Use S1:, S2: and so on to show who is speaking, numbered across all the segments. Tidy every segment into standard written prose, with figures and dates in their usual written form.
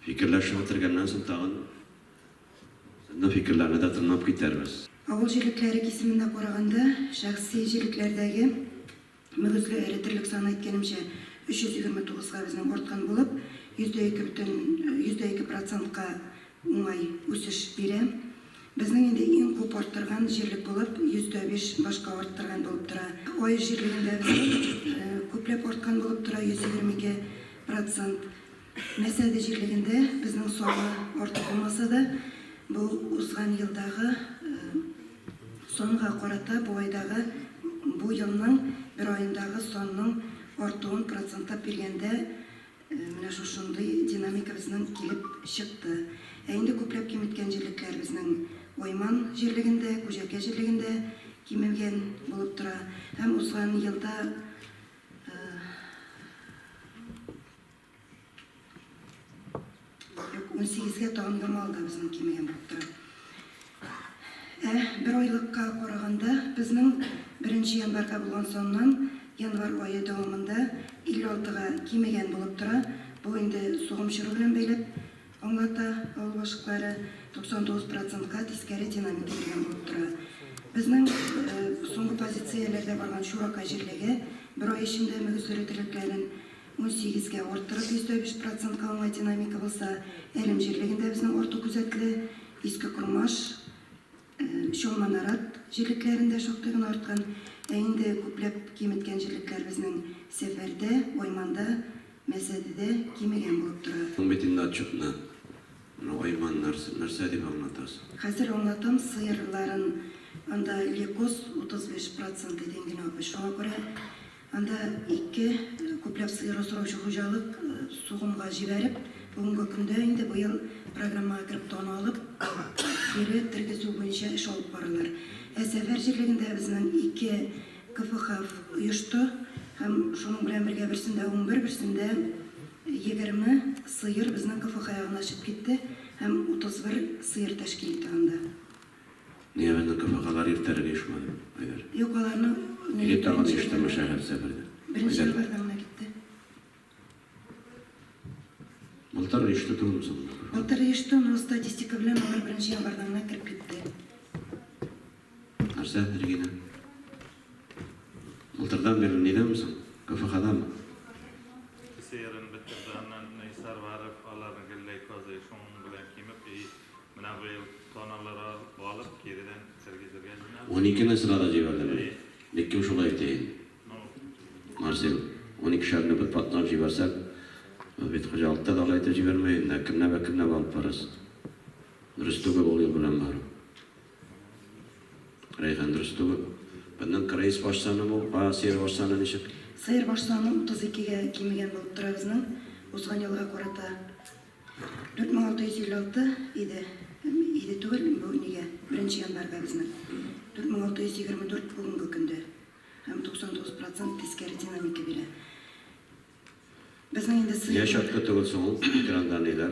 S1: Fikirleşip bitirgenden soň tagyn sende fikirlerini de tırnap gidermiz.
S2: Avul jilikleri kesiminde koraganda şahsi jiliklerdagi mügüzlü eritirlik sany aytkenimçe 329'ga bizning ortgan bolup %2,2%ga uňay ösüş bire. Bizning endi iň köp arttırgan jirlik bolup %5 başga arttırgan bolup tura. Oy jirliginde biz köplep artgan bolup tura 122%. Mesede jirliginde bizning sonu orta bolmasa da bu uzgan yıldagı songa qarata bu aydagı bu yılның bir ayındagı sonның ortuğun procentlap bergende mine şuşunday dinamika bizning kelip çıktı. Endi köplep kemitken jirlikler bizning Oyman jirliginde, Kujake jirliginde kemelgen bolup tura. Hem uzgan yılda 18'ge tamamlama aldı bizning kemelgen bolup tura. Bir aylıkka koraganda bizning 1 yanvarga bolgan sondan yanvar ayı davamında 56'ga kemegen bolup tura. Bu endi soğum şuru bilen beylep Anglata avul başlıkları 99%'ga teskeri dinamika bergen bolup tura. Bizning soňky pozisiýalarda bargan Şuraka jirligi bir ay içinde mügüzleritileklerin 18'ge ortyrıp %5%'ga oňay dinamika bolsa, elim jirliginde bizning orta küzetli Iski Kurmaş, Şolmanarat jirliklerinde şoktuğun artgan, endi köplep kemitken jirlikler bizning Seferde, Oymanda, Mesedede kemegen bolup tura.
S1: Soň betinde açypna. Oyman narsa diýip anlatasy.
S2: Hazır anlatam sıyırların anda lekos 35% edengine öpüş. Şoňa göre anda iki köplep sıyır osuruşu hojalyk suğumga jiberip, bugunky günde indi bu ýyl programma kirip tonu alıp, biri tirgizүү boýunça iş alyp barýar. Sefer jirliginde bizning iki KFH uyuştu. Hem şonuň bilen birge birsinde 11, birsinde 20 sıyır bizning KFH ýagnaşyp gitdi. Hem 31 sıyır teşkil etdi anda.
S1: Niye benden KFH'lar irterge işmedi?
S2: Yok olarny
S1: Gidip tağın işleme şehir seferde.
S2: Birinci yanvardan gitti.
S1: Multar işti durur musun?
S2: Multar işti, o statistika bilen olar birinci yanvardan kirip gitti.
S1: Narsa ergine? Multardan beri neyde misin? KFH'da mı?
S3: Seyir'in bitirdiğinden neysar varıp aların gelley kozay şoň bilen kimip mına bu ýyl tonalara balyp geriden sergizirgen.
S1: 12 sırada jiberdi. Nekim şolay eýin. Marcel 12 şarny bir patlam jibersak, bet hojalykda da gaýta jibermeýin. Kimne balyp baras. Rüstüge bolýar bilen bar. Reyhan Rüstüge. Benden kreis başsany bu, seyir başsany neçe?
S2: Seyir başsany 32'ge kemegen bolup tura bizning. Uzgan ýylga gorata 4656 idi. Idi tugul bu nige birinci yanvarga bizning. 4624 bugunky günde. Hem 99% teskeri dinamika bile. Bizning endi sıyır...
S1: Yaşatlı tugulsoň, ekrandan neler?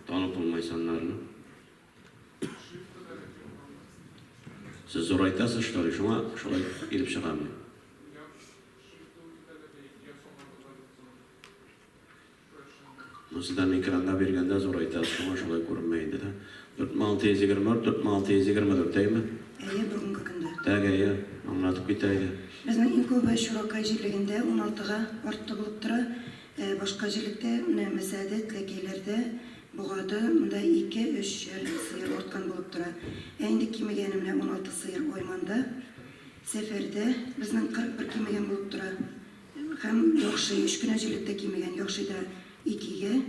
S1: Tanıp bolmaýsanlarny. Siz zor aytasy şolay, şoňa şolay gelip çygamdy. Sizden ekranda bergende zor aytasy, şoňa şolay görünmeýdi da. 4624, 4624 diými?
S2: Bugunky günde.
S1: Täge, anlatyp gitýärdi.
S2: Bizning iň köp Şuraka jirliginde 16'ga artdy bolup tura. Başka jirlikde, Mesede, Tlekeylerde, Bugada, munda 2-3 sıyır ortgan bolup tura. Endi kemegenimle 16 sıyır Oymanda, Seferde, bizning 41 kemegen bolup tura. Hem Ýokşy 3 güne jirlikde kemegen, Ýokşyda 2'ge.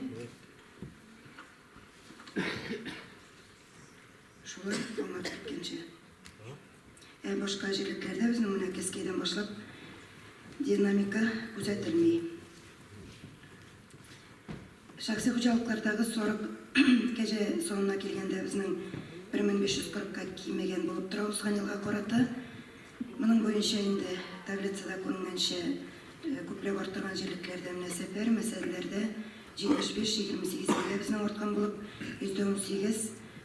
S2: Şolay anlatyp gitgençe. Başka jirliklerde bizning muna Keskeyden başlap dinamika kuzatilmeýär. Şahsi hojalyklarydagy soruk gece sonuna kelgende bizning 1540'ga kemegen bolup tura uzgan ýylga gorata. Munyň boýunça endi tabletsada görüngençe köplep artyrgan jirliklerden Sefer meselelerde 75-28'ge bizning ortgan bolup %18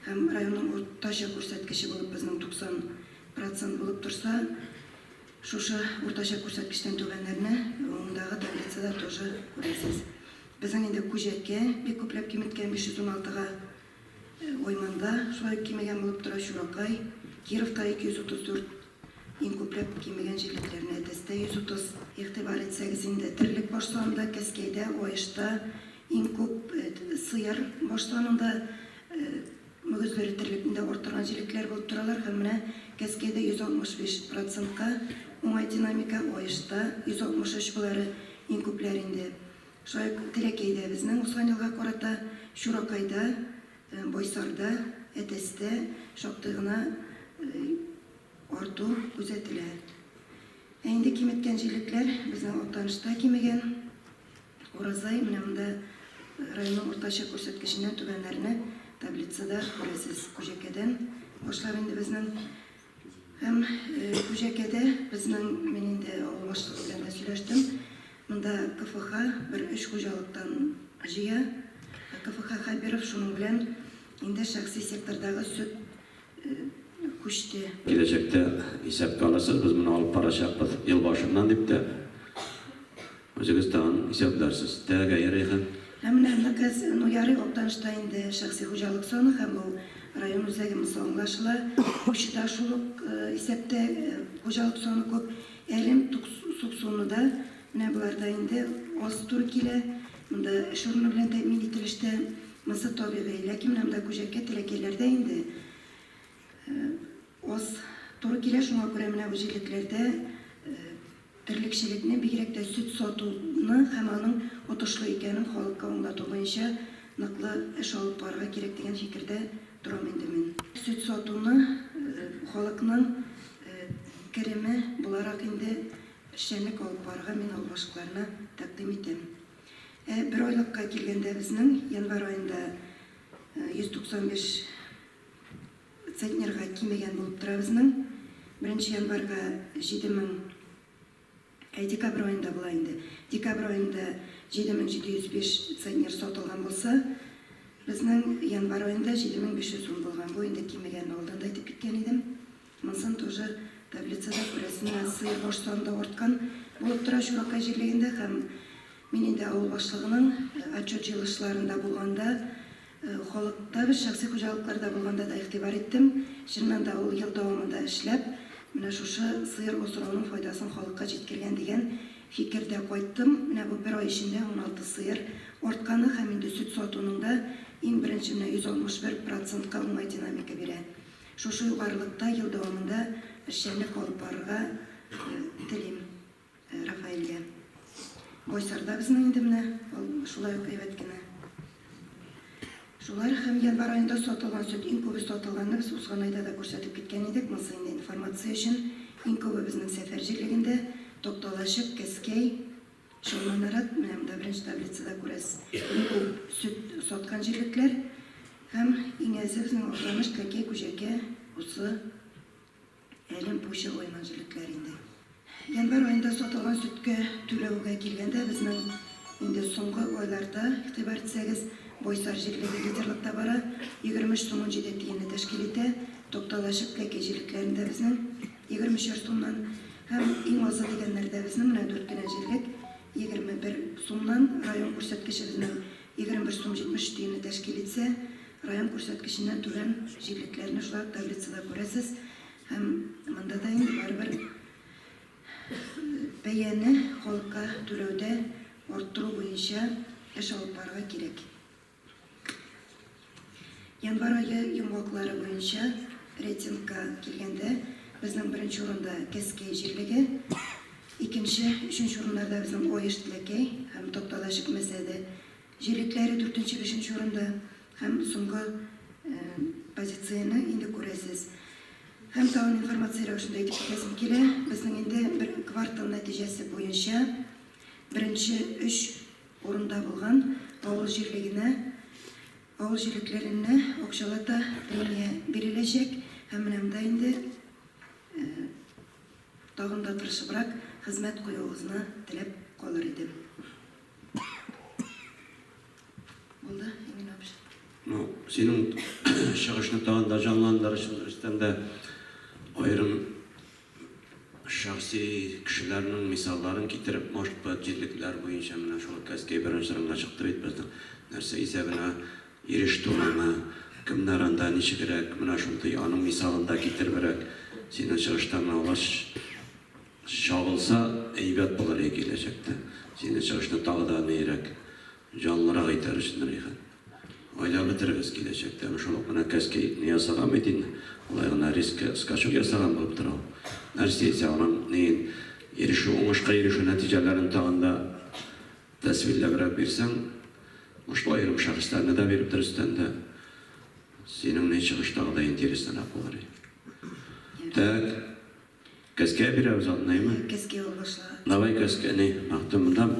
S2: hem raýonyň ortaça görsetkişi bolup bizning 90% bolup tursa, şuşa ortaça görsetkişden tövenlerine oňdagy tabletsada тоже göresiz. Безнең инде күҗәккә бик күпләп киметкән 516-га Ойманда, шулай кимегән булып тора Шуракай, Кировта 234, иң күпләп кимегән җирлекләрне Әтәстә 130. Игътибар итсәгез инде, терлек башланында, Кәскәйдә, Аешта иң күп сыер башланында мөгезләре терлегендә артырган җирлекләр булып торалар һәм менә Кәскәйдә 165%-ка, уңай динамика Аешта 163 булары иң күпләр инде. Шулай Тәләкәйдә безнең узган елга карата, Шуракайда, Бойсарда, Әтәстә шактый гына арту күзәтелә. Инде киметкән җирлекләр безнең Актанышта кимегән. Уразай менә монда районның уртача күрсәткеченнән түбәннәрне таблицада күрәсез. Күҗәкәдән башлап инде безнең һәм Күҗәкәдә безнең мин инде авыл башлыгы белән дә сөйләштем. Монда КФХ бер 3 хуҗалыктан җыя. КФХ Хабиров шуның белән инде шәхси сектордагы сөт күчте.
S1: Киләчәктә исәпкә аласыз, без моны алып барачакбыз ел башыннан дип тә. Үзегез тагын исәпләрсез. Тәгә ярыйхан.
S2: Һәм менә кыз Ярый Актанышта инде шәхси хуҗалык саны һәм бу район үзәге мисаллашыла. Күчтә шул ук исәптә хуҗалык саны күп. Әлем Суксунуда менә буларда инде аз тур килә. Монда шурны белән тәэмин ителештә мысы табигый, ләкин монда Күҗәккә Тәләкәйләрдә инде аз туры килә, шуңа күрә менә бу җирлекләрдә терлекчелекне, бигрәк тә сөт сатуны һәм аның отышлы икәнен халыкка аңлату буенча ныклы эш алып барырга кирәк дигән фикердә торам инде мин. Сөт сатуны халыкның кереме буларак инде эшчәнлек алып барырга мин албашлыкларына тәкъдим итәм. Бер айлыкка килгәндә безнең январь аенда 195 центнерга кимегән булып тора безнең. 1 январьга 7000, декабрь аенда була инде. Декабрь аенда 7705 центнер сатылган булса, безнең январь аенда 7500 сум булган. Бу инде кимегән, алдан да әйтеп киткән идем. Монысын тоже таблицада күрәсез, сыер баш саны арткан булып тора Шуракай җирлегендә һәм мин инде авыл башлыгының отчет җыелышларында булганда, халыкта без шәхси хуҗалыкларда булганда да игътибар иттем. Чыннан да ул ел дәвамында эшләп, менә шушы сыер асрауның файдасын халыкка җиткергән дигән фикердә кайттым. Менә бу бер ай эчендә 16 сыер артканы һәм инде сөт сатуның да иң беренче менә 161%-ка уңай динамика бирә. Шушы югарылыкта ел дәвамында эшчәнлек алып барырга телим Рафаэлгә. Бойсарда безнең инде менә шулай ук әйбәт кенә. Шулар һәм январь аенда сатылган сөт иң күбе сатылганны без узган айда да күрсәтеп киткән идек. Монысы инде информация өчен иң күбе безнең Сәфәр җирлегендә, Токталашып, Кәскәй, Шулманарат, менә монда беренче таблицада күрәсез. Иң күп сөт саткан җирлекләр һәм иң әзе безнең Актаныш, Тәләкәй, Күҗәкә, Усы, Әлем, Пуща, Ойман җирлекләре инде. Январь аенда сатылган сөткә түләүгә килгәндә безнең инде соңгы айларда игътибар итсәгез, Бойсар җирлеге лидерлыкта бара, 23 сум 17 тиенне тәшкил итә. Токталашып, Тәләкәй җирлекләрендә безнең 23 сумнан һәм иң азы дигәннәрдә безнең менә 4 кенә җирлек 21 сумнан, район күрсәткече безнең 21 сум 70 тиенне тәшкил итсә, район күрсәткеченнән түбән җирлекләрне шулай таблицада күрәсез. Һәм монда да инде барыбер бәяне халыкка түләүдә арттыру буенча эш алып барырга кирәк. Январь ае йомгаклары буенча рейтингка килгәндә безнең беренче урында Кәскәй җирлеге, икенче, өченче урыннарда безнең Аеш, Тәләкәй һәм Токталашып мәсәләдә җирлекләре 4-нче, 5-нче урында һәм соңгы позицияны инде күрәсез. Һәм тагын информация рәвешендә әйтеп китәсем килә, безнең инде бер квартал нәтиҗәсе буенча беренче 3 урында булган авыл җирлекләренә акчалата премия биреләчәк һәм менә монда инде тагын да тырышыбрак хезмәт куюыгызны теләп калыр идем. Булды, Эмин абыш.
S1: Ну, синең чыгышны тагын да җанландырыш өстендә айрым шәхси şahsi kişilerinin misallarını getirip muhtaçlıklar boyunca mena şol kaskay birinci sıranga çıktı bit bizden. Nerse isebine eriştiğini kimler anda niçi gerek mena şunday anın misalında getirberek senin çalıştığına ulaş şağılsa eybet bular gelecekti. Senin çalıştığın tağda neyrek canlılara kaytarışındır yıkan. Ayla bitiririz gelecekti. Ama şoluk bana kaskay niye sağlam edin? Olayına risk skaçık yasagan bulup duralım. Nerse ise onun neyin oңышқа erişu neticelerinin tağında tasvirle bırak birsen Uşlu ayırım şahıslarına da verip durursan da senin ne çıkıştağı da interesten akılları. Tak, kaskaya bir avuz anlayayım mı?
S2: Kaskaya ol başla.
S1: Davay kaskaya ne? Ahtımından.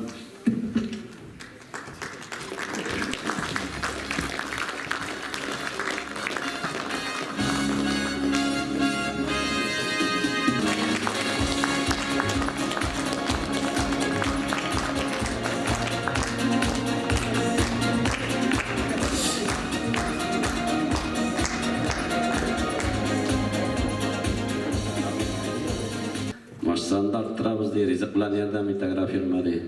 S1: Maçsanda arttırabız diye, rizikler yerden bir tekrar firma diye.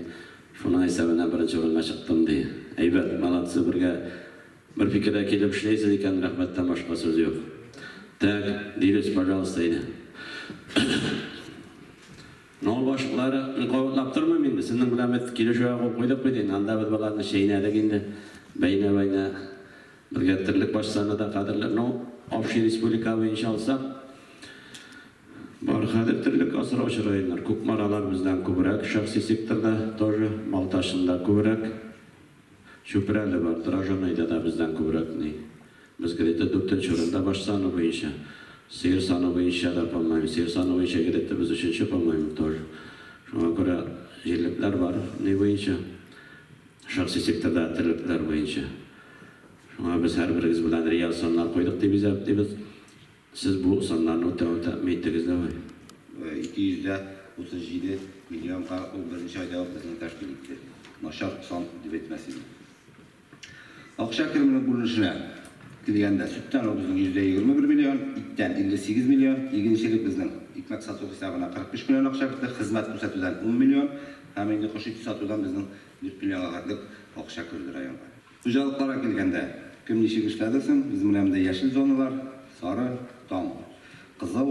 S1: Şuna hesabına birinci olma çıktım diye. Eybet, malatsı bir fikirde kelip işleyse diken rahmetten başka söz yok. Tak, değiliz, pожалуйста yine. Ne ol başlıkları kovutlap durma mıydı? Senin bilemet kilişoya koyduk mu? Anda biz balarını şeyine de gindi. Beyne bir getirlik başlarına da kadırlar. No, Afşin Respublika ve inşallah Barxadır türlük asır aşırayınlar. Kukmaralar bizden kubrak, şahsi sektörde тоже Maltaşında kubrak. Şüpreli var, Drajanay'da da bizden kubrak ne? Biz girete 4. oranda baş sanı boyunca. Seyir sanı boyunca da yapamayım. Seyir sanı boyunca girete biz 3. yapamayım тоже. Şuna göre yerlikler var. Ne boyunca? Şahsi sektörde türlükler boyunca. Şuna biz her birimiz bilen real sanlar koyduk diye biz siz bu sanlarını öte ettiniz de var.
S4: 237 milyon bu birinci ayda bizning tashkil etdi. Noshar son deb etmasaydım. Akşa kiriminin bulunuşuna kelganda süttan o bizning %21 milyon, itdan 58 milyon, yeginchilik bizning ikmak satuv hisobına 45 milyon akşa kirdi, xizmat ko'rsatuvdan 10 milyon, ham endi qo'shimcha sotuvdan bizning 4 millionga qadar akşa kirdi rayonga. Xo'jaliklarga kelganda kim nechik ishladisin? Biz bilan yeşil zonalar, sarı, tong, qizil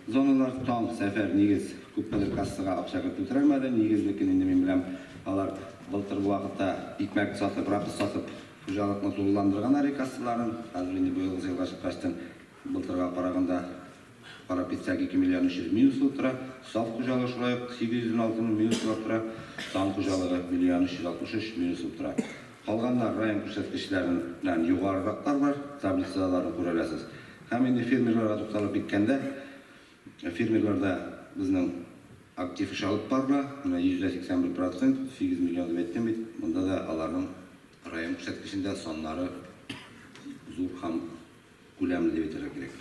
S4: zonalar, tong, safar, negiz ko'plar kassaga akşa kirtirmadi. Negizlikini endi men bilan alar былтыр bu vaqtda ikmak sotib, rapis sotib xo'jalikni to'g'rilantirgan harakatlarini hozir endi bu yilgi yilga chiqqandan былтырga qaraganda qarab ketsak 2 million 300 minus bo'lib sof xo'jalik shurayib 816 ming minus bo'lib turadi, tong xo'jaligi 1 million 363 minus bo'lib turadi. Qolganlar rayon ko'rsatkichlaridan yuqoriroqlar bor, tablisalarni ko'ra olasiz. Ham endi fermerlarga to'xtalib ketganda, fermerlarda bizning aktiv ish olib borlar, %81%, 8 million deb aytdim. Bunda da alarning rayon ko'rsatkichida sonlari zo'r ham ko'lamli deb aytishim kerak.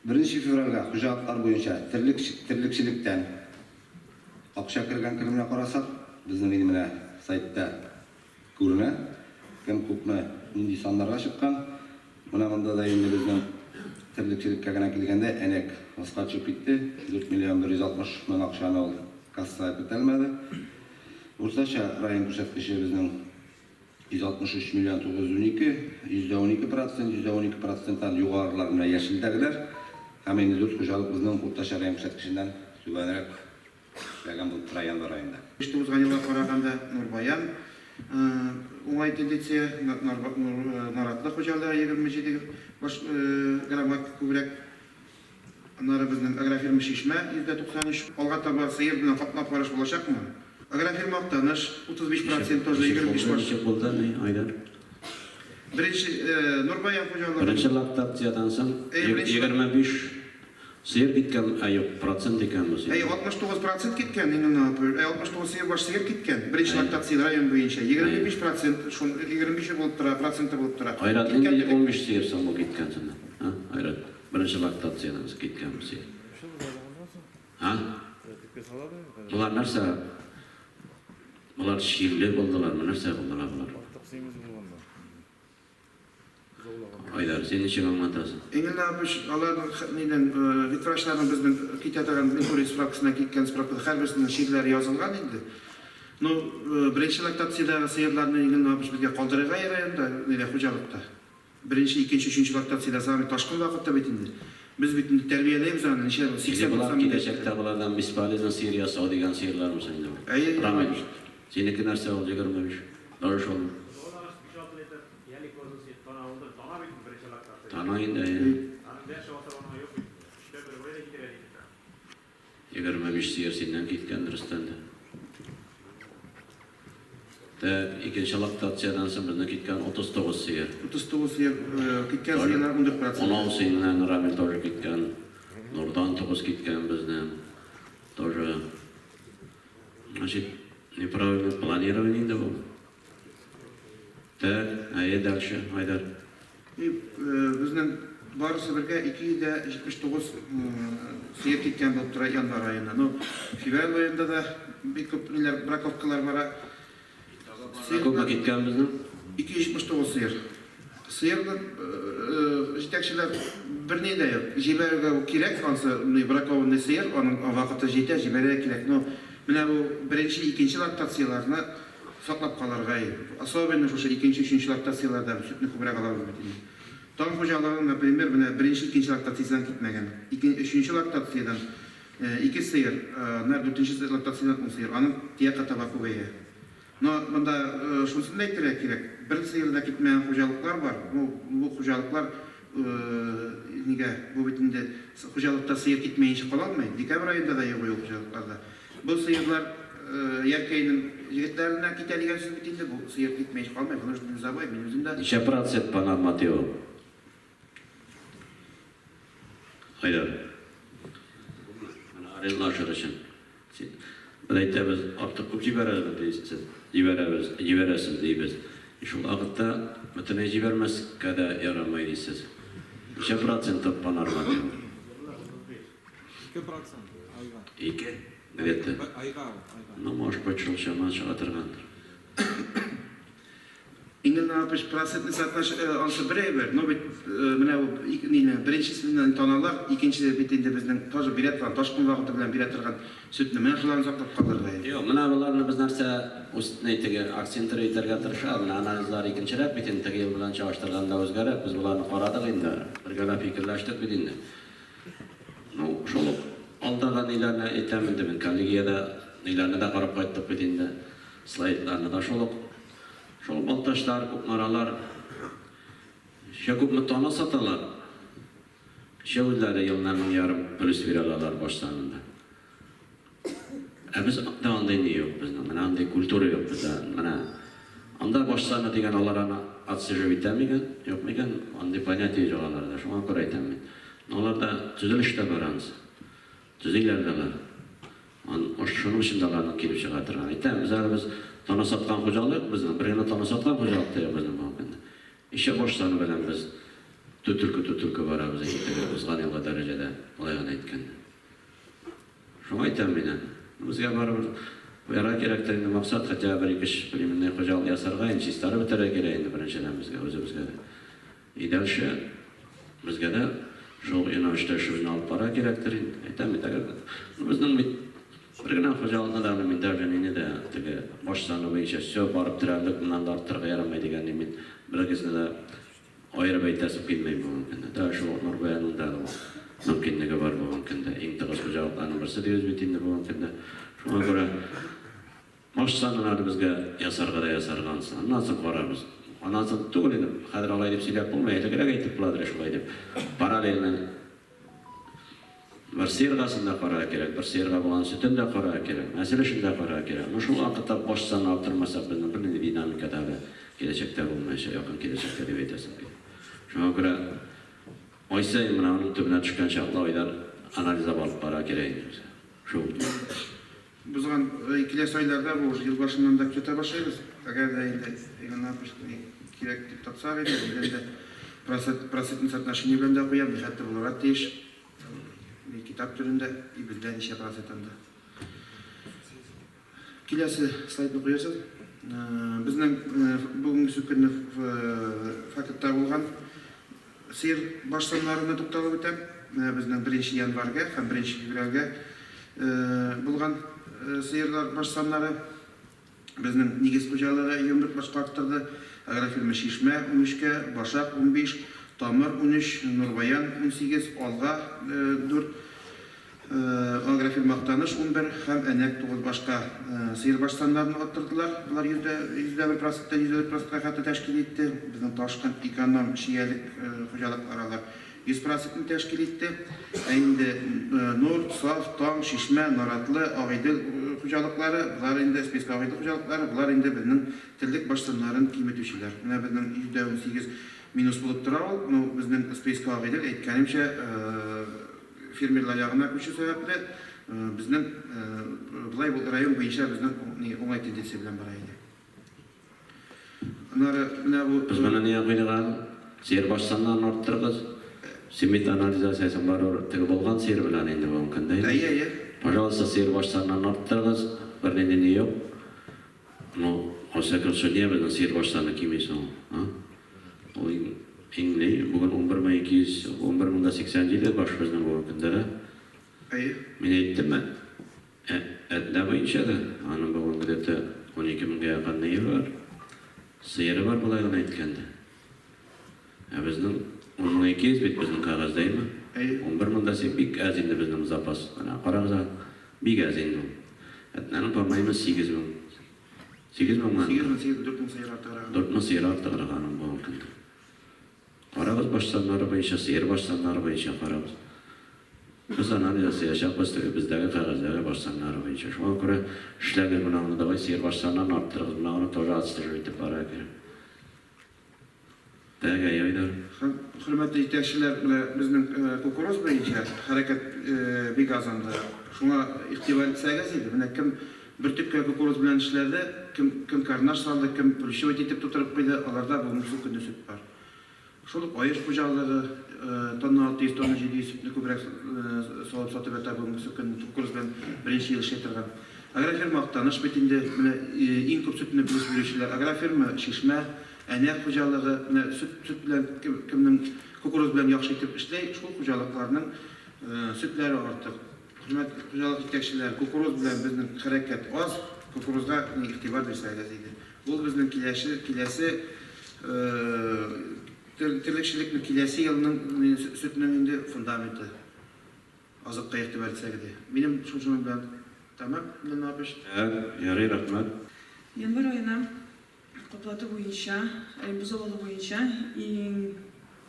S4: 1 fevralga xo'jaliklar bo'yicha tirlikchilikdan oqsha kirgan kirimni qarasak, bizning endi mana saytda ko'rinadi. Kim ko'pmi nindi sonlarga chiqqan. Mana bunda da endi bizning tirlikchilikka kelganda enek qisqa chiqib ketdi. 4 million 160 ming aqshani kassaga ko'tarilmadi. O'rtacha rayon ko'rsatkichi bizning 163 million 912, %12%dan yuqorilar bilan yashildagilar. Ham endi 4 xo'jalik bizning o'rtacha rayon ko'rsatkichidan tubanroq ishlagan bo'lib turgan rayonda.
S5: İşte o'tgan yilga qaraganda Nurbayan o'ng'ay tendensiya Noratli xo'jaligi 27 bosh gramma ko'proq anara bizning agrofirma Shishma %93 qolgan tabaqasi yer bilan qatlab qarash bo'lacakmi? Agrofirma Aqtanish 35% to'g'ri 25 bosh
S1: bo'ldi aydan.
S5: Birinchi Nurbayan xo'jaligi
S1: Birinchi laktatsiyadan so'ng 25 seyir gitken ayıp procent ekan bu seyir.
S5: 69% ketgan, endi nima yapıyor? 69 seyir bosh seyir ketgan. Birinchi laktatsiya rayon bo'yicha 25%, şu 25 bo'lib turadi, prosenti bo'lib turadi.
S1: Hayrat endi 15 seyir so'm bu ketgan senda. Ha? Hayrat. Birinchi laktatsiyadan ketgan bu seyir. Ha? Bular narsa? Bular şiirli bo'ldilarmi? Narsa bo'ldilar bular? Aylar, sen neche ma'lumotasiz?
S5: Engel yapış alarning neden vitrajlarning bizning ketadigan inventory spravkasına ketgan spravkada har birisining sheetlari yozilgan endi. No birinchi laktatsiyadagi sigirlarni engel yapış bizga qoldirgan yarayanda nega xo'jalikda. Birinchi, ikkinchi, uchinchi laktatsiyada sami toshqin vaqtda bitindi. Biz bitindi tarbiyalaymiz ani necha 80%
S1: Gelecekte bulardan misbalizin Siriya Saudigan sihirlarım sende. Rahmet. Seneki narsa olacak görmemiş. Doğruş oldu. Tanayın da ya. Görmemiş sihir senden gitkendir üstünde. De ikinci laktatsiyadan sonra bizden gitken 39 sihir.
S5: 39 yer ketgan sigirlar 14%.
S1: 16 sihirden Rahmet doğru gitken. Nurdan 9 gitken bizden. Тоже. Значит, неправильно планирование да было. Так, а я дальше, Айдар.
S5: Bizning barisi birga 279 sigir ketgan bo'lib turadi yanvar oyida. No, fevral oyida da bir ko'p nilar brakovkalar bor.
S1: Ko'pga gitken bizden?
S5: 279 sigir. Sigirni yetakchilar bir neda yo'q. Jibarga kerak, onsa brakovni sigir, uning vaqtida jeta jibarga kerak. No, mana bu birinchi, ikkinchi laktatsiyalarni saqlab qolarga. Особенно o'sha ikkinchi, uchinchi laktatsiyalarda sutni ko'proq olamiz bitini. Tong xo'jaligim, например, mana birinchi, ikkinchi laktatsiyadan ketmagan. Uchinchi laktatsiyadan 2 sigir, 4-chi laktatsiyadan 10 sigir. Uning tiyaqa tabakoviya. No, bunda shuni ayttirib kerak. Bir sigirda ketmagan xo'jaliklar bor. Bu xo'jaliklar nega bu bitinde xo'jalikda sigir ketmayincha qola olmaydi. Dekabr oyida da yo'q xo'jaliklarda. Bu sigirlar erkekning yigitlaridan ketadigan so'z bitinde bu sigir ketmayincha qolmaydi. Buni shuni zabay men o'zimda
S1: Necha procent по нормативу? Haydar. Mana arendlaşır için. Bir aytamiz, ortiq ko'p jiberamiz deysiz. Jiberasiz deymiz. Shu vaqtda butunlay jibermaslikka da yaramaydi deysiz. Necha procent по нормативу?
S6: 2%. Ayga.
S1: 2. Где-то.
S6: Ayga.
S1: Ну, может быть, шылшама шығатырғандыр.
S5: Engel yapış prosentni satnaş ansı birebir. No bit mana bu birinchisidan tonalar, ikkinchisi bitinde bizning to'g'ri beradigan toshqin vaqti bilan beradigan sutni mana shularni saqlab qolarga.
S1: Yo'q, mana bularni biz narsa ustnaytiga aksentlar etarga tirishadi. Mana analizlar ikkinchilab bitindagi yil bilan chalishtirganda o'zgarib, biz bularni qaradik endi. Birgalab fikrlashdik bitindi. No, shol oldagan nelarni aytaman deb kollegiyada nelarni da qarab qaytib bitindi. Slaydlarni da Şol baltaşlar, kupmaralar, şakup mutana satalar. Şevillerde yıllarının yarım polis veralarlar başlarında. Biz da anday ne yok bizde, mana anday kulturu yok bizde. Mana anda başlarına degen alarana atsıcı bitemigen, yok megen, anday понятие yok alarda. Şuna göre aytamen. Onlarda tüzülüşte barans, tüzülerdeler. Şunun için de alarını kelip çıkartırgan. Aytamen, biz tana satkan hocalık bizden, birine tana satkan hocalık da yok bizden bakımda. İşe başlarını bilen biz tütürkü varabız, uzgan yılga derecede olaygan aytken. Şuna aytamen menen. Bizge baribir bu yara kerakterinde maksat hatta bir ikiş bilimini hocalık yasargayın, çistari bitere gereğindi birinçeden bizge, özümüzge de. İdalşı bizge de şu yönelişte şunu alıp para kerakterin. Aytamen bizden birine hocalıkna da men derjenini de tege başlarına boyunca söp barıp tirarlık bundan da arttırga yaramaydı deganni men bir kesinde de ayırıp aytasıp bilmeyim bu mümkünde. Da şu Nurbayanın da mümkünlüğü var bu mümkünde. İng tığız hocalıklarının birisi de öz bitinde bu mümkünde. Şuna göre başlarına bizge yasarga da yasargansın. Nasıl varabız? Anasın tuğul edip, hadir alay dep silap bulmayı, gerek aytip buladыр şulay dep. Paralelini bir sirgasında qara kerak, bir sirga bolan sütünde qara kerak, mesele şunda qara kerak. Şu vaqtda boşsan altırmasak bizning bir dinamikada gelecekte bulmaysa, yakın gelecekte deb aytasan. Şuna göre oysay mana uning tübüne tushgan chaqla oylar analiz olib qara kerak. Şu
S5: Bizgan kelesi oylarda bu yıl başından da köte başlayırız. Agar da endi ne yapıştı kerak deb topsak edi, endi prosentni satnaşini bilan da qo'yamiz, hatto bular deyish kitap türünde bizden işe prosentanda. Kelesi slaydni qo'yarsiz. Bizning bugungi kunni fakultda bo'lgan сыйыр башсанларына тукталып үтәм. Безнең 1 январьга һәм 1 февральгә булган сыйырлар башсаннары безнең нигез хуҗалыгы 24 башка арттырды. Агрофирма Шишмә 13-кә, Башак 15, Тамыр 13, Нурбаян 18, Алга 4, Агрофирма Актаныш 11 һәм Әнәк 9 башка сыйыр башсаннарын аттырдылар. Булар 1%-тән 104%-ка хәтта тәшкил итте. Безнең Ташкент эконом шиялек хуҗалыклары 100%-ны тәшкил итте. Инде Нур, Саф, Таң, Шишмә, Наратлы, Агыйдел хуҗалыклары, булар инде спеска Агыйдел хуҗалыклары, булар инде безнең терлек башсаннарын киметүчеләр. Менә безнең 18 минус булып тора ул. Безнең спеска Агыйдел әйткәнемчә фермерлар ягына күчү сәбәпле безнең булай район буенча безнең уңай тенденция белән бара иде. Аннары менә бу
S1: Biz bana niye kıydıgan? Seyir başsandan arttırırız. Simit analizasiyası var ortaya bulgan seyir bilen indi mümkün değil.
S5: әйе.
S1: Пожалуйста, seyir başsandan arttırırız. Bir nedeni yok. No, o sakın niye bizden seyir başsandan kimisi o? O İngiliz, bugün 11.200, 11.80 değil baş bizden bu gündere.
S5: Әйе.
S1: Men aytdim ben. Ne boyunca da, anam babam gidip 12.000'e yakın neyi var? Seyiri var bulayını aytkanda. Bizden 10.200 bit bizden kağızdayım.
S5: Әйе.
S1: 11.000 desek bik az indi bizden zapas. Qarağıza bik az indi. Etnanın parmayımız 8.000. 8.000 man.
S5: 4 сыйыр артыграк.
S1: 4.000 seyir arttırır anam babam gündü. Qarağız başsanları boyunca, seyir başsanları boyunca qarağız. Biz analizası yaşapız bizdeki kağızları başsanları boyunca. Şuna göre işlerimiz bunun da seyir başsanlarını arttırırız. Bunun toja atıştırır etip para girer. Dəqiqə yaydır.
S5: Hörmətli итәкчеләр, безнең кукуруз буенча хәрәкәт бик азанды. Шуңа игътибар итсәгез иде. Менә кем бер төпкә кукуруз белән эшләде, кем карнаш салды, кем плющевой итеп тутырып куйды, аларда бу мусул көндә сөт бар. Шул ук аеш хуҗалыгы тонна 600 тонна 700 сөтне күбрәк салып сатып ята бу мусул көндә кукуруз белән беренче ел эшли торган. Агрофирма Актаныш бит инде менә иң күп сөтне бүлешүчеләр. Агрофирма Шишмә, Әнәк хуҗалыгы, менә сөт белән кемнең кукуруз белән яхшы итеп эшләй, шул хуҗалыкларның сөтләре артык. Хөрмәтле хуҗалык итәкчеләр, кукуруз белән безнең хәрәкәт аз, кукурузга игътибар бирсәгез иде. Ул безнең киләсе терлекчелекне киләсе елның сөтнең инде фундаменты. Азыкка игътибар итсәгез. Минем шуның белән тамам, менә апыш.
S1: Ярый, рәхмәт.
S7: Январь айына Коплаты буенча, бузолу буенча иң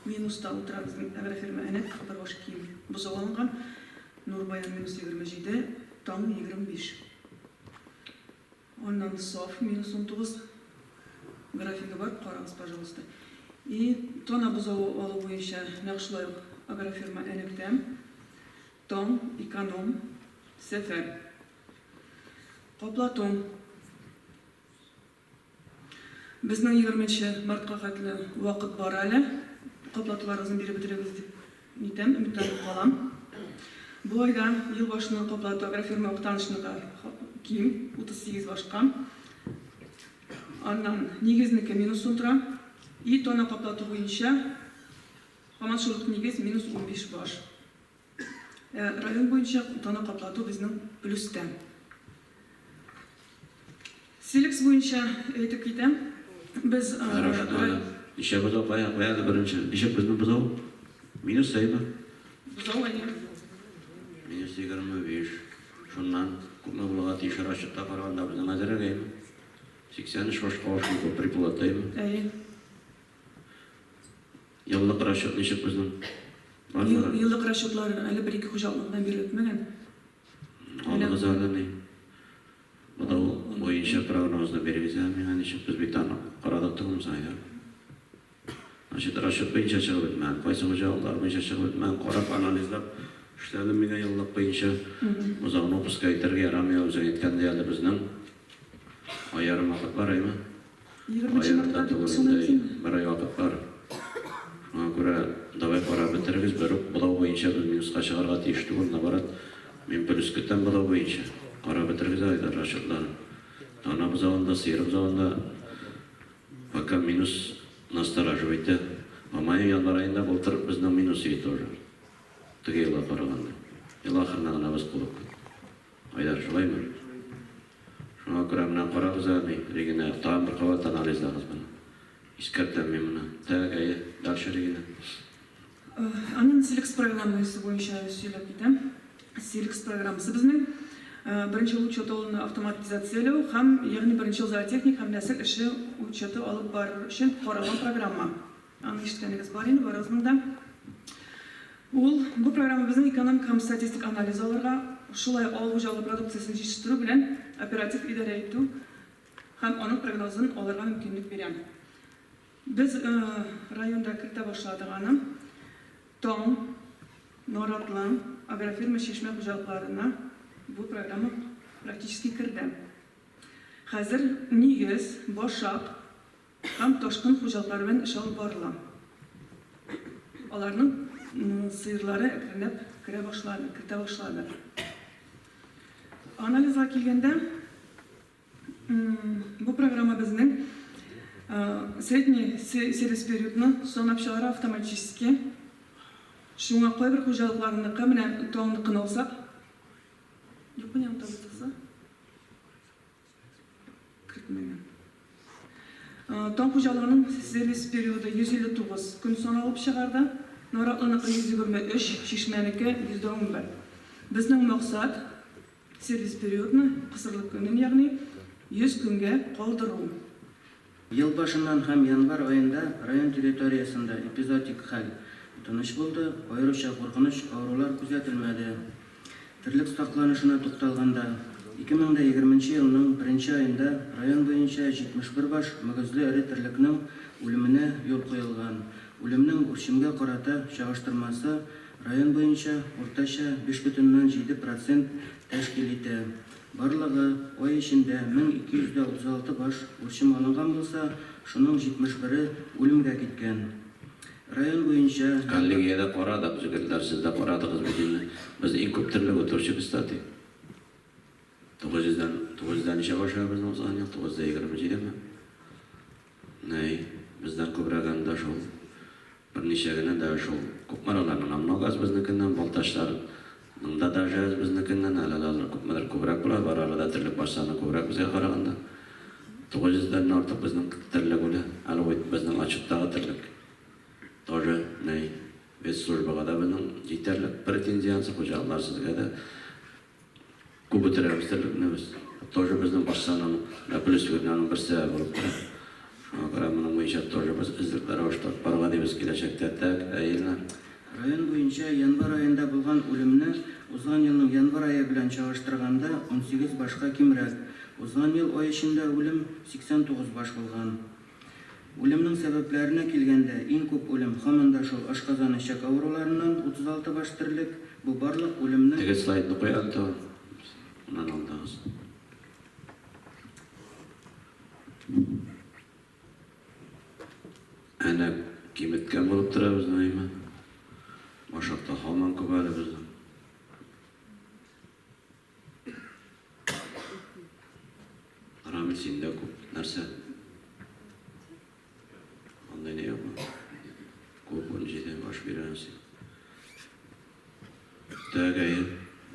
S7: минуста утыра безнең агрофирма Әнәк Хабарбаш кием бузоланган. Нурбаян минус 27, Таң 25. Ondan Саф минус 19. Графигі бар, қараңыз, пожалуйста. И тона бузолу буенча нәкъшлай агрофирма Әнәктә, Таң, Эконом, Сәфәр. Коплатон Безнең 20 мартка хәтле вакыт бар әле. Коплатуларыгызны биреп бетерегез дип нитәм, өметләнеп калам. Бу айда ел башыннан коплату агрофирма Актанышныга ким 38 башка. Аннан нигезнеке минус тора. И тона коплату буенча хамашылык нигез минус 15 баш. Район буенча тона коплату безнең плюстә. Селекс буенча әйтеп китәм. Biz
S1: İşe buzov bayağı birinci. İşe bizden buzov. Minus sayma.
S7: Buzov ayı.
S1: Minus 25. Şundan kuma bulagat işe raşıtta karanda bizden nazara gayım. 83 baş kavuşun pripulatayım.
S7: Ayı.
S1: Yıllık raşıt işe bizden.
S7: Yıllık raşıtları әле 1-2 хуҗалыктан бирелмәгән.
S1: Аллыгы зардан. Bu da boyunca prognozda veririz. Yani işe biz bir tane karadok tuğumuz ayda. Aşıda raşıt boyunca çıkıp etmem. Paysa hocalar boyunca çıkıp etmem. Korap analizler. İşledim bir yıllık boyunca. O zaman opuska iterge yaramıyor. O zaman etken değerli bizden. Ayarım vakit var mı?
S7: 20
S1: Ayarda tuğumuzda bir ay vakit var. Ona göre davay para bitiririz. Beruk bu boyunca biz minuska çıkarga tiyişti. Onda barat. Min pülüs kütten bu boyunca. Kara bitiririz ayda raşıtlar. Tana buzağında, seyir buzağında. Fakat minus nastaраживайте. Мамай январ айында былтыр безнең минус ие тоже. Теге елга караганда. Ел ахырына гына без кулып. Айдар шулаймы? Шуңа күрә менә карагыз әле, Регина, тагын бер кабат анализлагыз моны. Искәртәм мин моны. Тәгәе, дальше Регина.
S7: Анын Селекс программасы боюнча сөйләп китәм. Селекс программасы безнең беренче учет алуны автоматизацияләү һәм ягъни беренче зоотехник һәм нәсел эше учеты алып барыр өчен каралган программа. Аны ишеткәнегез бар инде барыгызның. Бу программа безнең экономик һәм статистик анализ алырга, шулай алу хуҗалык продукциясын җитештерү белән оператив идарә итү һәм аның прогнозын алырга мөмкинлек бирә. Без районда кертә башладык аны. Таң, Норатлы, агрофирма Чишмә хуҗалыкларына бу программа практически керде. Хәзер нигез, башак һәм ташкын хуҗалыклары белән эш алып барыла. Аларның сыерлары әкренләп кертә башлады. Анализга килгәндә, бу программа безнең средний сервис периодны санап чыгара автоматически. Шуңа кайбер хуҗалыкларныкы менә таңныкын алсак, юк менә табылса, кертмәгән. Таң хуҗалыгының сервис периоды 159 көн саналып чыгарды. Норатлыныкы 123, Чишмәнеке 111. Безнең максат сервис периодны кысырлык көнен, ягъни 100 көнгә калдыру.
S8: Ел башыннан һәм январ айында район территориясында эпизодик хәл тыныч булды, аеруча куркыныч авырулар күзәтелмәде. Терлек сакланышына тукталганда, 2020 елның 1 айында район буенча 71 баш мөгезле эре терлекнең үлеменә юл куелган. Үлемнең үрчемгә карата чагыштырмасы район буенча уртача 5,7% тәшкил итә. Барлыгы ай эчендә 1236 баш үрчем алынган булса, шуның 71-е үлемгә киткән. Район буенча
S1: Коллегиядә карадык, җегетләр, сез дә карадыгыз бит. Без иң күп терлек утыручыбыз тати. 900-дан ничә баша безнең узган ел? 927-ме? Нәй, бездән күбрәгәндә шул. Берничә генә дә шул. Күпмәрәләрнең намнагаз безнекеннән, Балташлар монда да җаз безнекеннән, әле күпмәдер күбрәк була, барарда терлек башсаны күбрәк безгә караганда. 900-дан артык безнең терлек үлә, әле безнең ачыктагы терлек. Тоже, нәй, без службага да безнең җитәрлек претензиясы хуҗалар сезгә дә күп үтерәбез терлекне без. Тоже безнең башсаны плюс вернәнең бер сәбәбе булып тора. Шуңа моның буенча тоже без эзлекләр башлап барга дибез киләчәктә тәк әйләнә.
S8: район буенча январ айында булган үлемне узган елның январ ае белән чагыштырганда 18 башка кимрәк. Узган ел ай эчендә үлем 89 баш булган. Үлемнең сәбәпләренә килгәндә, иң күп үлем һаман да шул ашказаны чак авыруларыннан 36 баш терлек. Бу барлык үлемнең
S1: Теге слайдны куян та. Моннан алдыгыз. Әнә киметкән булып тора безнең әйме. Башакта һаман күп әле безнең. Рамил синдә күп нәрсә. Андай не юкмы? Күп җидән баш бирәсең. Тәгәе,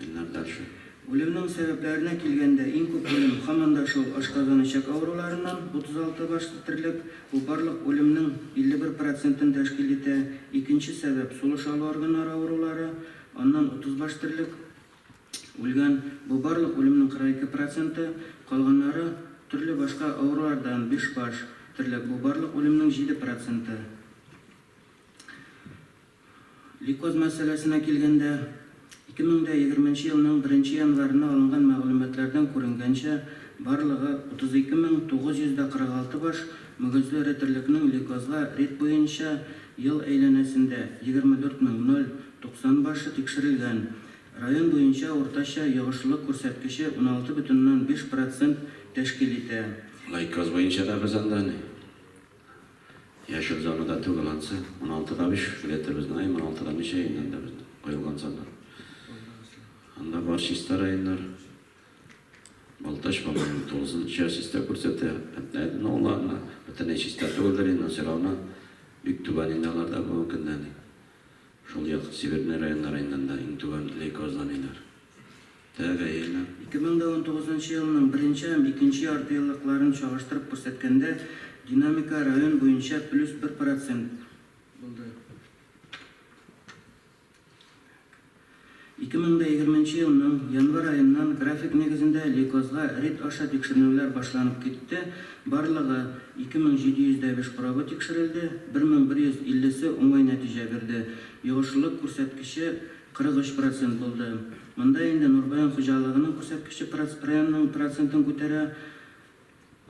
S1: иннәр дальше.
S8: үлемнең сәбәпләренә килгәндә, иң күп үлем һаман да шул ашказаны чак авыруларыннан 36 баш терлек. Бу барлык үлемнең 51%-ын тәшкил итә. Икенче сәбәп сулыш алу органнары авырулары, аннан 30 баш терлек үлгән. Бу барлык үлемнең 42%, калганнары төрле башка авырулардан 5 баш терлек. Бу барлык үлемнең 7%. Лейкоз мәсьәләсенә килгәндә, 2020 елның 1 январына алынган мәгълүматлардан күренгәнчә, барлыгы 32946 баш мөгезле эре терлекнең лейкозга рет буенча ел әйләнәсендә 24090 башы тикшерелгән. Район буенча уртача йогышлылык күрсәткече 16,5% тәшкил итә.
S1: Лайкоз буенча да без анда не. Яшел зонада түгел ансы. 16-да 5 летр без знаем, 16-да ничә инде без куелган сандар. Анда бар чиста районнар. Балташ по-моему 9-нчы чиста күрсәтә. Әйтә, ну ладно, это не чиста түгелдер инде, все равно Üktüban indalarda bu gündeni. Şol yak Sibirne rayonlarından da intüban leykozlanıylar. Tәгәйелі.
S8: 2019 yılının birinci hem ikinci yarı yıllıklarını çağrıştırıp көрсәткәндә dinamika rayon boyunca plus 1% buldu. 2020 yılının yanvar ayından grafik negizinde Leykozga rit aşağı tekşirmeler başlanıp gitti. Barlığı 2705 proba tekşirildi. 1150'si oңай netice verdi. Yığışlılık көрсәткече 43% buldu. Mında indi Nurbayan Hocaliginin көрсәткече rayonның процентын көтәрә.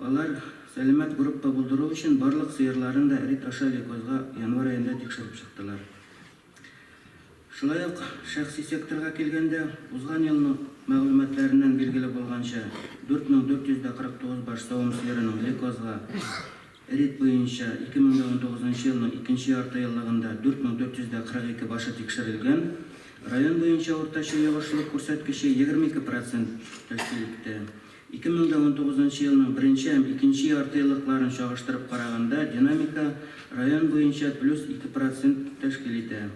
S8: Алар сәламәт группа булдыру өчен барлык сыерларын да рит аша Лейkozga январ ayında tekşirip чыктылар. Шулай ук шәхси секторга килгәндә, узган елның мәгълүматларыннан билгеле булганча 4449 баш савым сыерының Лейkozga рит буенча 2019 елның 2нче ярты еллыгында 4442 башы тикшерелгән. Район буенча уртача йогышлык күрсәткече 22% тәшкил итте. 2019 елның 1нче һәм 2нче ярты еллыкларын чагыштырып караганда динамика район буенча плюс 2% тәшкил итә.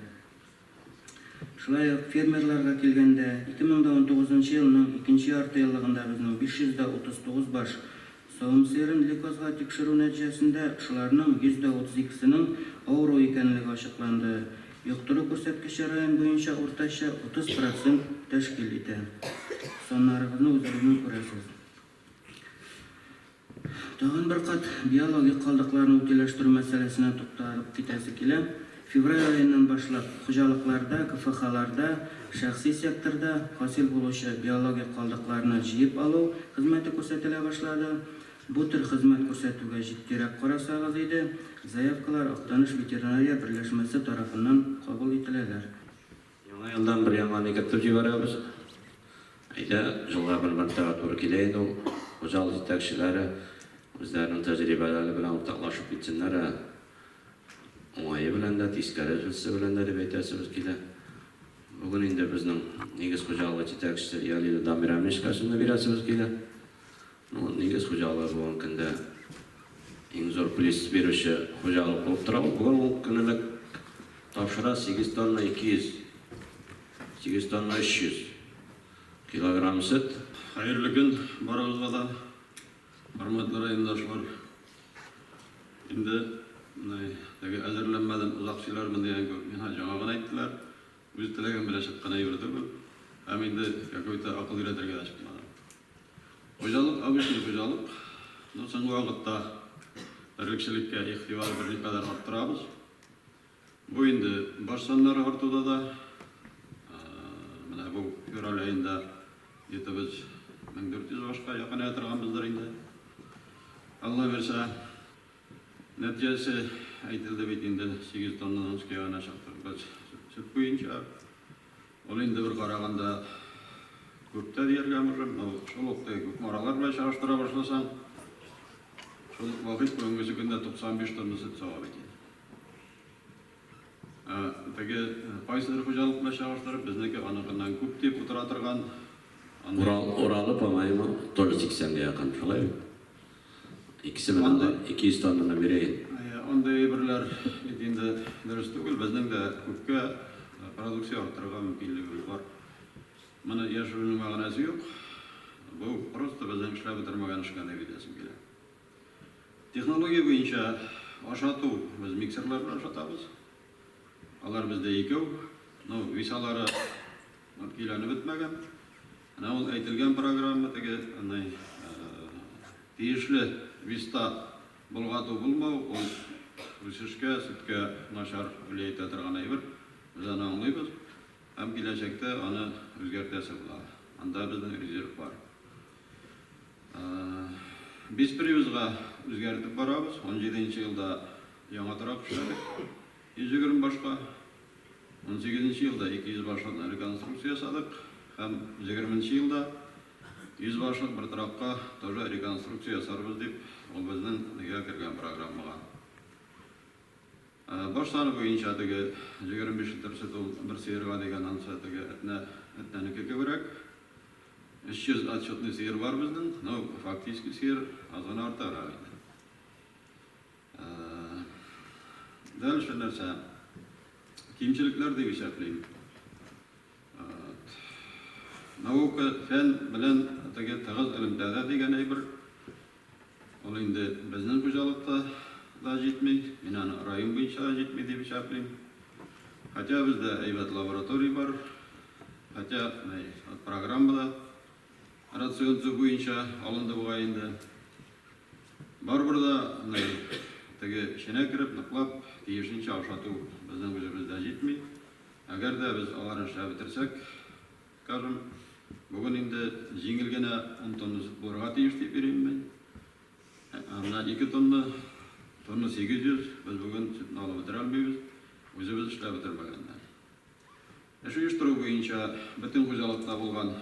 S8: Шулай ук фермерларга килгәндә 2019 елның 2нче ярты еллыгында безнең 539 баш савым сыерын Лейkozga тикшерү нәтиҗәсендә шуларның 132сенең авыру икәнлеге ачыкланды. Йоктыру күрсәткече район буенча уртача 30% тәшкил итә. Соннарыгызны үзегезнең күрәсез. Тагын бер кат биологик калдыкларны утиләштерү мәсьәләсенә тукталып китәсе килә. Февраль айынан башлап хуҗалыкларда, КФХларда, шәхси секторда хасил булучы биологик калдыкларны җыеп алу хезмәте күрсәтелә башлады. Бу төр хезмәт күрсәтүгә җиттирәк карасагыз иде, заявкалар Актаныш ветеринария берләшмәсе тарафыннан кабул ителәләр.
S1: Яңа елдан bir яңа никәт җибәрәбез. Әйдә, җылга бер мәртәбә туры килә инде ул. Хуҗалык җитәкчеләре үзләренең тәҗрибәләре белән уртаклашып китсеннәр. Оңайы белән дә, тискәре җилсе белән дә дип әйтәсебез килә. Бүген инде безнең нигез хуҗалыгы җитәкчесе Ялил Дамирамишкасына бирәсебез килә. Нигез хуҗалыгы булган көндә иң зур плюс бирүче хуҗалык булып тора. Бүген ул көнлек тапшыра 8 тонна 200, 8 тонна 300 килограмм сөт.
S9: Хәерле көн барыгызга да, хөрмәтле райондашлар. Инде әзерләнмәдем, узак сөйләрмен дигән күп. Миңа жаңа гына әйттеләр. Үз теләгем белән чыккан әйбер түгел. Һәм инде какой-то акыл өйрәтергә дә чыкмадым. Хуҗалык, обычный хуҗалык. Соңгы вакытта терлекчелеккә игътибар берникадәр арттырабыз. Бу инде баш саннары артуда да, менә бу февраль айында җитебез 1400 башка якын торганбыздыр инде. Алла берсә, нәтиҗәсе әйтелде бит инде 8 тоннадан үскән чыктык. Сөт буенча ул инде бер караганда күптә дияргә мөмкин. Шул ук күп маралар белән чагыштыра башласаң, шул вакыт бүгенге көндә 95 тонна сөт сава бит. Теге кайсыдыр хуҗалык белән чагыштырып, безнеке аныкыннан күп дип утыра торган.
S1: Уралы по-моему тоже 80-гә якын шулай. Икесе белән 200 тоннаны бирәйин.
S9: Андай берләр инде дөрес түгел, безнең дә күпкә продукция арттырырга мөмкинлегебез бар. Моны яшерүнең мәгънәсе юк. Бу просто безнең эшләп бетермәгән эшкә дип әйтәсем килә. Технология буенча ашату, без миксерлар белән ашатабыз. Алар бездә икәү, висалары киләне бетмәгән. Ана ул әйтелгән программа теге тиешле виста булгату булмау, ул үсешкә, сөткә начар влиять итә торган әйбер. Без аны аңлыйбыз. Һәм киләчәктә аны үзгәртәсе була. Анда безнең резерв бар. Без привозга үзгәртеп барабыз. 17нче елда яңа торак эшләдек. 120 башка. 18нче елда 200 башлы реконструкция ясадык. Һәм 20нче елда 100 башлык бер торакка тоже реконструкция ясарбыз дип, ул безнең кергән программага. Баш саны буенча теге 25 төрсет ул бер сыерга дигән анса теге этнәнеке кеберәк. 300 отчетный сыер бар безнең, но фактически сыер аз гына артарак. däl şu narsa kimçilikler diye hesaplayayım. Nauka fen bilen atege tağız ilimdada diyen bir ol indi bizning hocalıkta da jetmey, menani rayon boyunca jetmey diye hesaplayayım. Hatta bizde aybat laboratoriya var. Hatta programmada rasyoncu boyunca alındı bu ayında. Бар burada tege şene kirip nıklap tiyişin çavşatı bizden gücümüzde jetmey. Agar da biz aların işe bitirsek, кажем, bugün indi jingilgene 10 tonna borga tiyiş deyip vereyim ben. Ana 2 tonna 800, biz bugün sütünü alıp bitirir almayız. Özümüz işe bitirmegender. Şu uyuşturucu boyunca bütün hocalıkta bolgan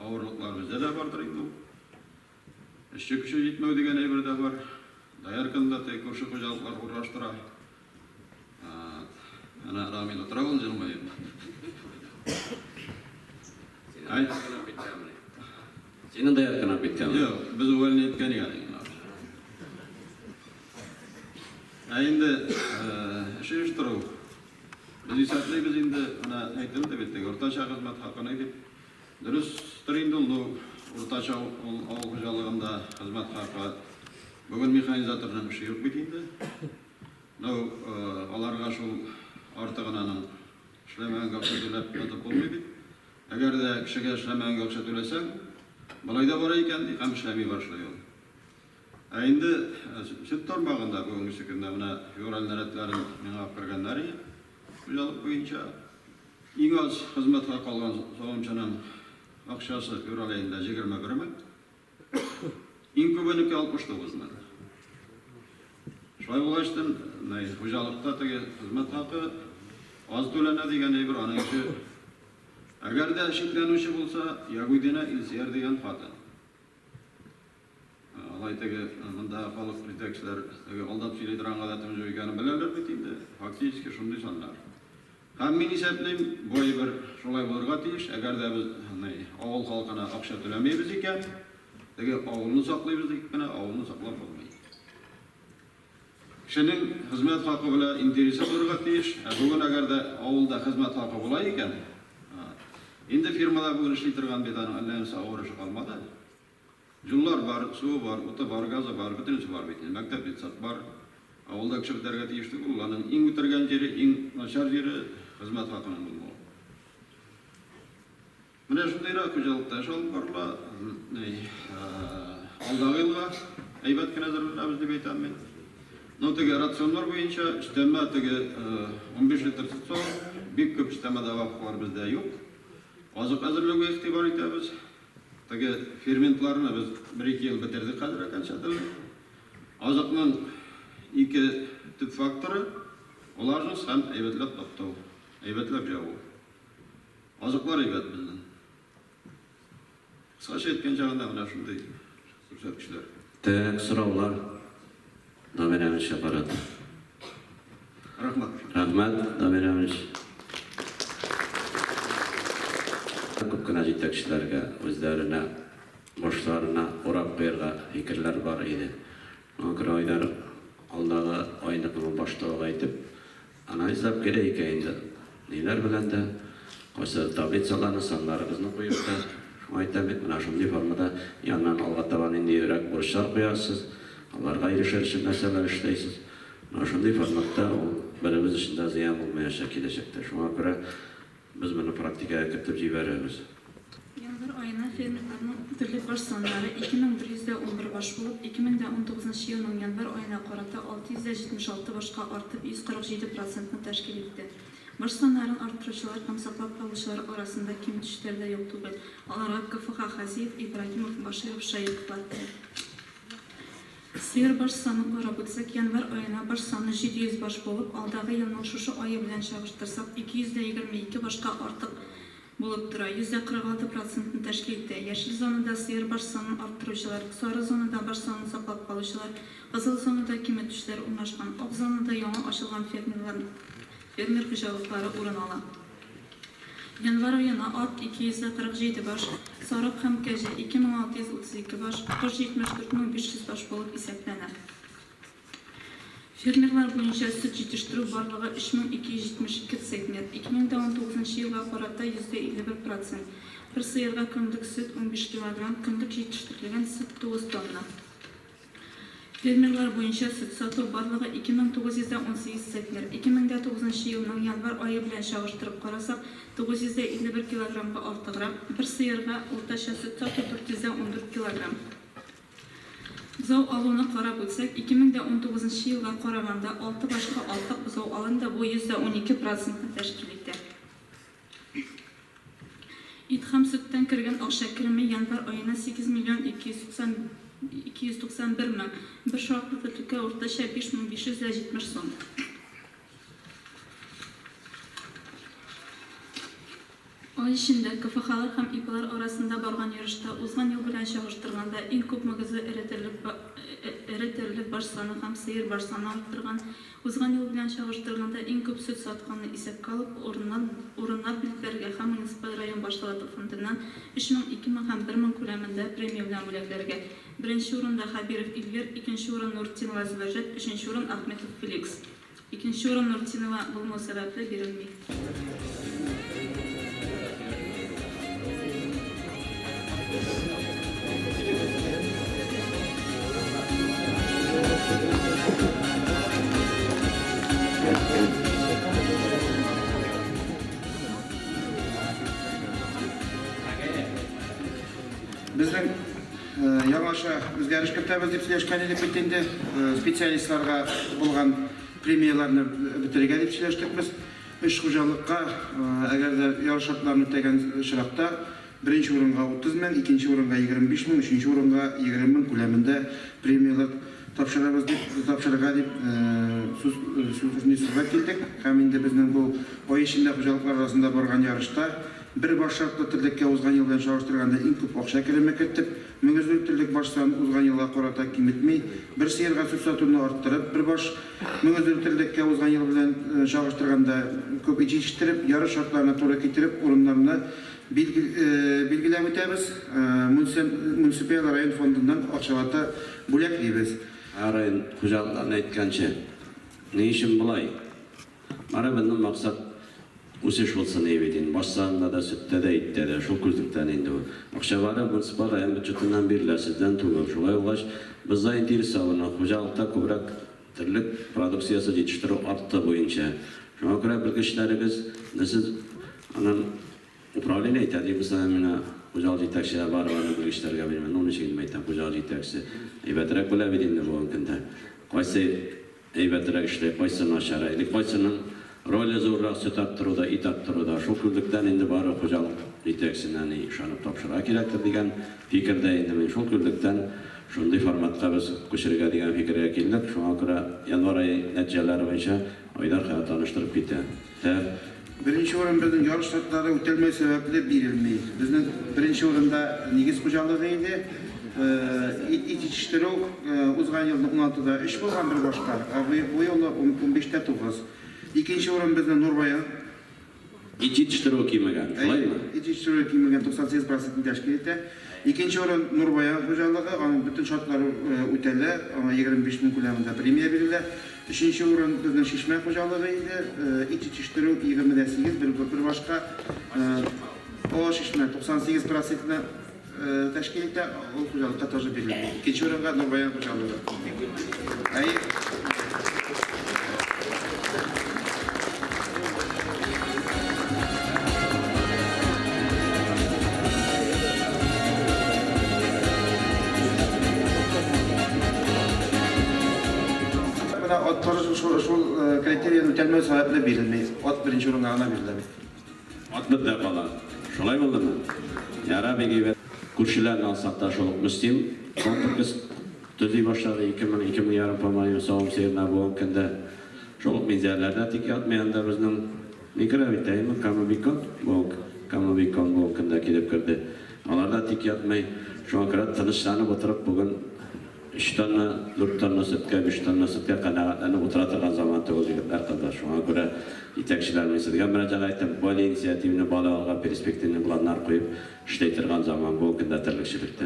S9: ağırlıklar bizde de vardır indi. İşçi kişi yetmeu degen bir de var. Dayarkında tek koşu hocalıklar uğraştıra. Ana ramin oturağın canımayım. Ay.
S1: Senin de yakına bitti ama.
S9: Yok, biz o elini etkeni yani. Şimdi şu uyuşturucu. Biz hesaplayız indi, ana aytdım da bittik. Ortaça hizmet hakkını edip, dürüst indi onu ortaça ağıl hojalığında hizmet hakkı. Bugün mexanizatörden işi yok bitindi. Alarga şu artığının işlemeyen gökse tölep yatıp olmaydı. Eğer de kişiye işlemeyen gökse tölesen, balayda var iken hem işlemeyi başlıyor. Şimdi süt tormağında bugün şekilde buna yorallar etlerin mene akırganları, hocalık boyunca en az hizmet hakkı algan soğumçanın akşası yoralayında 21 min, en köbünükü 69 min. Şöyle ulaştın, hocalıkta tege hizmet hakkı az төлene degen bir anın işi. Eğer de şeklenüşü olsa, Yahudine ilsiyer degen hatın. Alay tege, mında halık kritikçiler, aldap söyleydiren adatımız öykeni bilerler bitiydi. Faktiski şunday sanlar. Hem men hesaplayım, bu bir şolay bolurga tiyiş, eğer de biz ağıl halkına akşa tölemeybiz iken, tege ağılını saklaybiz ikene, ağılını saklap olmayı. Kişinin hizmet hakkı bile interesi olurga tiyiş, bugün eğer de ağılda hizmet hakkı bolay iken, indi firmada bugün işleytirgen betanın Allah'ın ağırışı kalmadı. Yollar var, su var, ota var, gazı var, bütünüsü var beytin. Mektep bitsat var. Ağılda kişiliklerge tiyiştik, ulanın en bitirgen yeri, en naşar yeri hizmet hakkının bulmalı. Mine şundayra hocalıkta şalım barla, aldağı yılga, aybat ki nazarlarına bizde beytan ben. Tege rasyonlar boyunca işlemme tege 15 litre süt soğuk, bir köp işlemme davak var bizde yok. Azık hazırlığı ihtibar etimiz. Tege fermentlarını biz 1-2 yıl bitirdik hazır ekan çatılır. Azıkның 2 tüp faktörü, olarınız hem aybatlap taptau, aybatlap javu. Azıklar aybat bizden. Kısaca etken çağında bana şunday көрсөткүчтөр.
S1: Tek sıralar da veremiş aparat.
S9: Rahmat.
S1: Rahmet da veremiş. Köpkene yetekçilerge, özlerine, boşlarına, orap koyarga fikirler var idi. Onkır aylar aldağı aynıkının başta aytıp, analizlap gerek endi. Neler bilen de, koysa tablitsalarını sanlarımızını koyup da, aytam et, mana şunday formada yandan alga taban indirak borçlar koyarsız, onlarga erişer için meseleler işleysiz. Mana şunday formatda birimiz içinde ziyan olmayacak gelecekte. Şuna göre biz bunu praktikaya kirtip jiberemiz.
S10: Yanvar ayına fermerlarning turli baş sonlari 2111 baş bo'lib, 2019 yilning yanvar oyına qarata 676 boshqa ortib 147%ni tashkil etdi. Baş sonlarini orttiruvchilar ham saqlab qoluvchilar orasida kim tushlarda yo'q tugul. Ularga KFH Xaziyev, Ibragimov, Bashirov shayib qildi. Sıyır baş sonu qarab o'tsak, yanvar oyına baş sonu 700 baş bo'lib, alдағы yilning şuşu oyi bilan chag'ishtirsak 222 boshqa ortiq bo'lib tura, 146%ni tashkil etdi. Yeşil zonada sıyır baş sonini orttiruvchilar, sora zonada baş sonini saqlab qoluvchilar, qizil zonada kimi tushlar o'rnashgan, oq zonada yangi ochilgan fermer xo'jaliklari o'rin oladi. Yanvar oyına at 247 baş, sarık hem kece 2632 baş, 474.500 baş bo'lib hisoblanadi. Фермерлар буенча süt җитештерү барлыгы 3272 центнер. 2019 елга карата %51%. Bir сыерга көндік süt 15 кг, көндік җитештерелгән süt 9 тонна. Фермерлар буенча süt сату барлыгы 2918 центнер. 2009 елның январ айы белән чагыштырып карасак, 951 килограммга артыграк. Bir сыерга уртача süt сату 414 килограмм. Бузау алуны карап үтсәк, 2019 елга караганда 6 башка алтык бузау алында бу %12% тәшкил итә. Ит һәм сөттән кергән акча кереме январ аена 8 миллион 291 мең, bir шартлы тәтлеккә уртача 5570 сум. Ай içində КФХлар һәм ИПлар арасында барган ярышта узган ел белән чагыштырганда иң күп мөгезе эретерлек баш саны һәм сыер баш саны арттырган. Узган ел белән чагыштырганда иң күп сөт сатканны исәпкә алып, урыннар билгеләргә һәм муниципаль район башлыгы фондыннан 3000, 2000 һәм 1000 күләмендә премия белән бүләкләргә. Беренче урында Хабиров Илвер, икенче урын Нуртинова Зәвҗәт, өченче урын Ахметов Феликс. Икенче урын Нуртинова булмау сәбәпле бирелми.
S5: Безнең яңаша үзгәреш кертәбез дип сөйләшкән идек бит инде. Специалистларга булган премияларны бетерергә дип сөйләштек без. Эш хуҗалыкка әгәр дә ярыш шартларын үтәгән чиракта беренче урынга 30 мең, икенче урынга 25 мең, өченче урынга 20 мең күләмендә премиялар тапшырабыз дип тапшырырга дип сүзгә килдек. Һәм инде безнең бу ай эчендә хуҗалыклар арасында барган ярышта bir baş şartlı tırlıkka uzgan yıldan çağıştırganda en köp akşa kireme ketip, müngüzlük tırlık baştan uzgan yıla korata kimitmey, bir sıyırga süt satını arttırıp, bir baş müngüzlük tırlıkka uzgan yıldan çağıştırganda köp içiştirip, yarı şartlarına doğru getirip, orunlarını bilgiler ötemiz, munisipal rayon fondundan akşalata bulak deyimiz.
S1: Arayın hocalarına etkençe, ne işin bulay? Bana benim maksat Үсеш olsa ne bileyim, başlarında da sütte de itte de, şu küzdükten indi bu. Akşavarı municipal rayon bütçetinden birler sizden tuğum. Şolay ulaş, bizde interes savuna, hocalıkta kubrak tırlık produksiyası yetiştirip arttı boyunca. Şuna göre bilgiçlerimiz, nasıl anan upravlene itadi, mesela mina hocalık yetakçıya var bilgiçlerine bilmem, onun için gitmeyten hocalık yetakçısı. Eybeterek bile bildiğinde bu hakkında. Kaysa eybeterek işte, kaysının aşağıya, kaysının rolü zorla süt arttırıda, it arttırıda, şu kürdükten indi bari hocalık yeteksinden işanıp tapşıra gerektir diyen fikirde indi ben şu kürdükten şunday formatka biz köşürge diyen fikirge geldik. Şuna göre yanvar ayı neticeleri boyunca Aydarkaya tanıştırıp gitti.
S5: Birinci orun bizning yarış şartları ötelme sebeple birilmeyi. Bizning birinci orunda negiz hocaligıydı. İt yetiştirүү uzgan yılda 16'da iş bulgan bir başka. Bu yılda 15'te 9. İkinci orun bizning Nurbayan.
S1: İt yetiştirүү kiymegan, şolay mı?
S5: İt yetiştirүү kiymegan 98% teşkil etti. İkinci orun Nurbayan hocalığı, onun bütün şartları öteli, ona 25 bin kulağında premiye verildi. Üçüncü orun bizning Şişmek hojalığıydı. İt yetiştirүү 28, bir başka. O Şişmek 98%'ine teşkil etti, o hojalıkta taşı verildi. İkinci orunga Nurbayan hojalığı. Şu kriteriyanın ötelme sebeple verilmeyiz. At birinci orunga ana verildi.
S1: At bir de kalan. Şolay oldu mu? Yara begi ve kurşilerini alsak da şoluk müsteyim. Konturkız tüzü başladı 2000 yarım pamayı sağım seyirine bu hakkında şoluk mizerlerde tiki atmayan da bizden mikro biteyim, kamu bikon bu hakkında gidip girdi. Onlarda tiki atmayı şu an kadar tanışlarını batırıp bugün 3 tane, 4 tane sütke, 5 tane sütke kanaatlarını oturatırgan zaman tevzikler kadar. Şuna göre yetekçilerimiz sizden müracaat ettim. Böyle inisiyatifini bağlı alga perspektifini bulanlar koyup işleytirgan zaman bu hakkında tırlıkçılıkta.